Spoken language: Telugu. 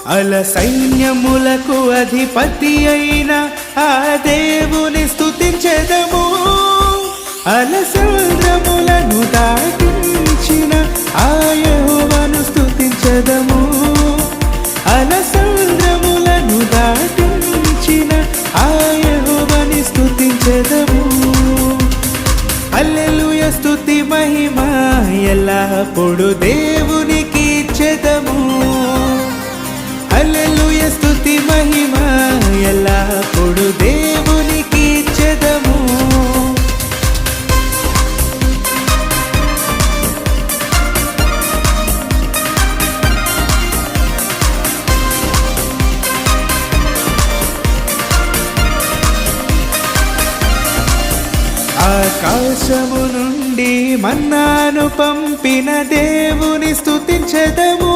అల సైన్యములకు అధిపతి అయిన ఆ దేవుని స్తుతించెదము. అల సముద్రములను దాటించిన ఆ యెహోవాను స్తుతించెదము. అల సముద్రములను దాటించిన ఆ యెహోవాని స్తుతించెదము. హల్లెలూయా స్తుతి మహిమ ఎల్లప్పుడు దేవునికి ఇచ్చెదము. హల్లెలూయా స్తుతి మహిమ ఎల్లప్పుడు దేవునికి ఇచ్చెదము. ఆకాశము నుండి మన్నాను పంపిన దేవుని స్తుతించెదము.